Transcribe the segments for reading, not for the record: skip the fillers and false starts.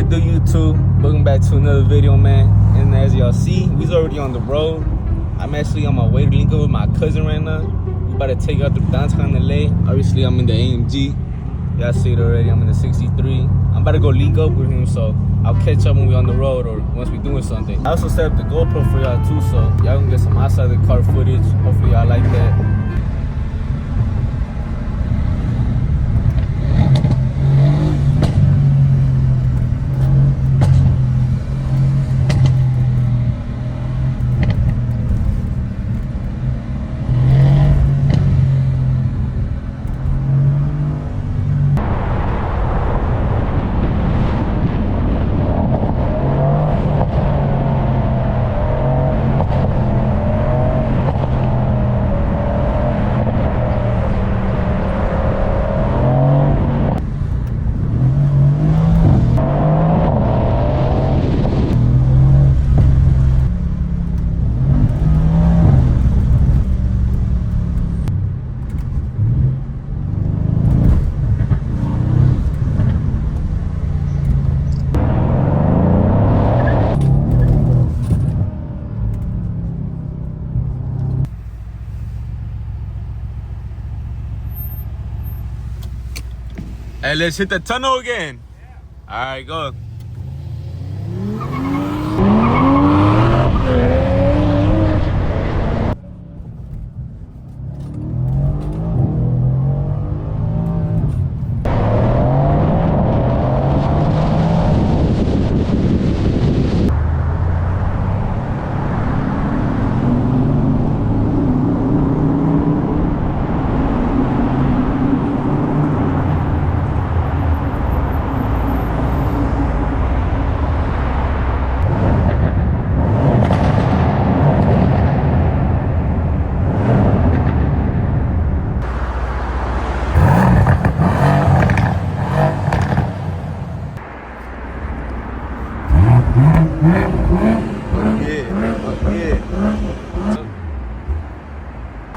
it do, YouTube? Welcome back to another video, man. And as y'all see, we's already on the road. I'm actually on my way to link up with my cousin right now. We about to take out the downtown LA. Obviously, I'm in the AMG. Y'all see it already. I'm in the 63. I'm about to go link up with him, so I'll catch up when we're on the road or once we're doing something. I also set up the GoPro for y'all too, so y'all can get some outside the car footage. Hopefully, y'all like that. Hey, let's hit the tunnel again. Yeah. All right, go.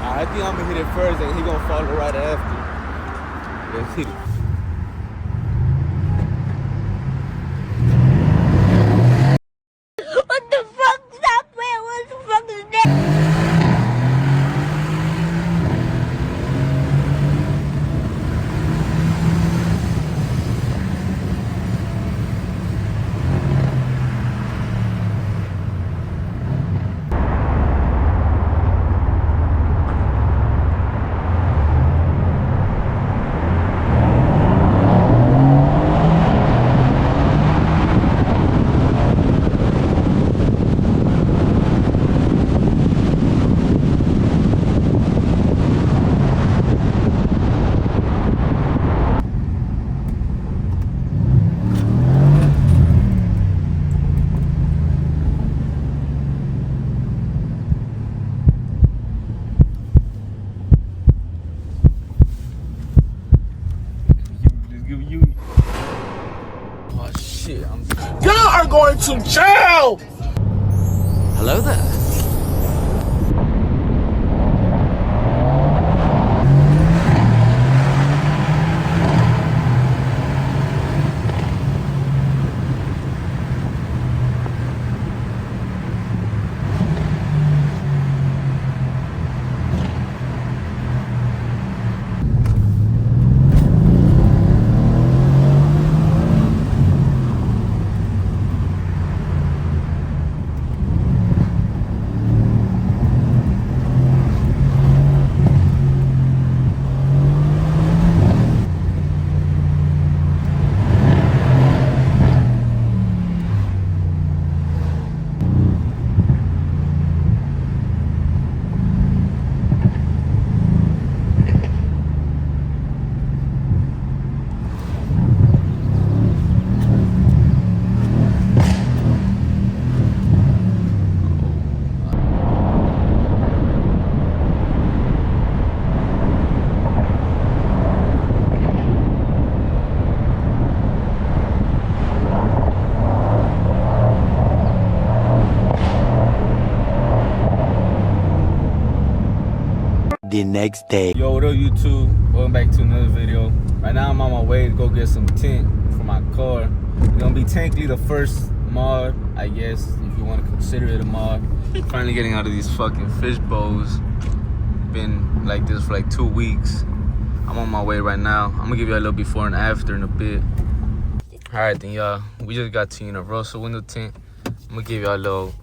I think I'm gonna hit it first and he gonna follow right after. Let's hit it. What the fuck? Stop playing. What the fuck is that? Oh shit, Y'all are going to jail! Hello there. The next day. Yo, what up, YouTube? Welcome back to another video. Right now, I'm on my way to go get some tint for my car. It's gonna be technically the first mod, I guess, if you want to consider it a mod. Finally getting out of these fucking fish bowls. Been like this for like 2 weeks. I'm on my way right now. I'm gonna give you a little before and after in a bit. Alright then, y'all. We just got to Universal window tint. I'm gonna give y'all a little,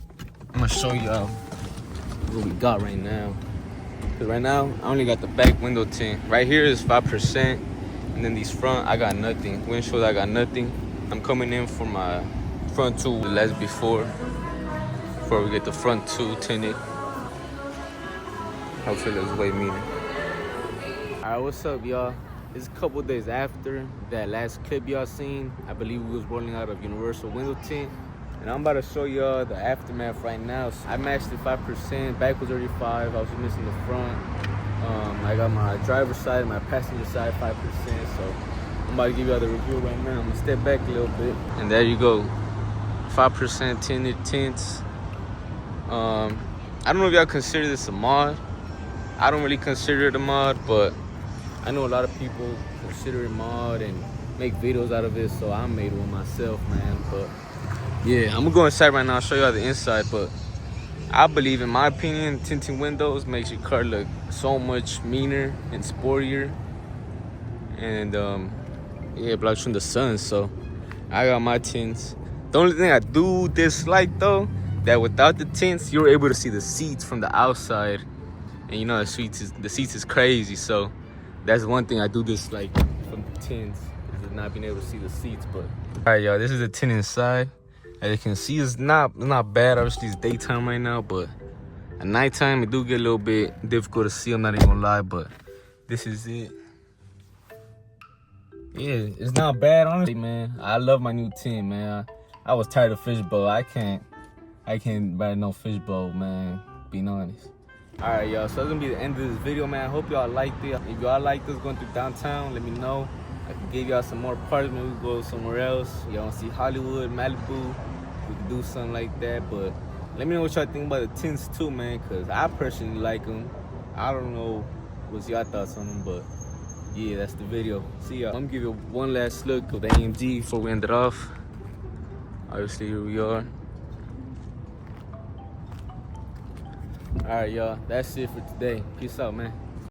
I'm gonna show y'all what we got right now. Cause right now, I only got the back window tint. Right here is 5%. And then these front, I got nothing. Windshield, I got nothing. I'm coming in for my front two less before we get the front two tinted. Hopefully that's way meaner. Alright, what's up, y'all? It's a couple days after that last clip y'all seen. I believe we was rolling out of Universal window tint. And I'm about to show y'all the aftermath right now. So I matched it 5%, back was already 5, I was just missing the front. I got my driver's side and my passenger side 5%, so I'm about to give y'all the review right now. I'm gonna step back a little bit. And there you go, 5% tinted tints. I don't know if y'all consider this a mod. I don't really consider it a mod, but I know a lot of people consider it mod and make videos out of it, so I made one myself, man. But yeah, I'm gonna go inside right now and show y'all the inside. But I believe, in my opinion, tinting windows makes your car look so much meaner and sportier. And yeah, it blocks from the sun, so I got my tints. The only thing I do dislike though, that without the tints, you're able to see the seats from the outside. And you know, the seats is crazy, so that's one thing I do dislike from the tints, is not being able to see the seats. But all right, y'all, this is the tint inside. As you can see, it's not bad. Obviously, it's daytime right now, but at nighttime, it do get a little bit difficult to see. I'm not even gonna lie, but this is it. Yeah, it's not bad, honestly, man. I love my new tint, man. I was tired of fishbowl. I can't buy no fishbowl, man, being honest. All right, y'all, so that's gonna be the end of this video, man. I hope y'all liked it. If y'all liked us going through downtown, let me know. I can give y'all some more parts. Maybe we'll go somewhere else. Y'all wanna see Hollywood, Malibu, we can do something like that. But let me know what y'all think about the tints too, man, because I personally like them. I don't know what's y'all thoughts on them, but yeah, that's the video. See y'all. I'm gonna give you one last look of the AMG before we end it off. Obviously, here we are. All right, y'all, that's it for today. Peace out, man.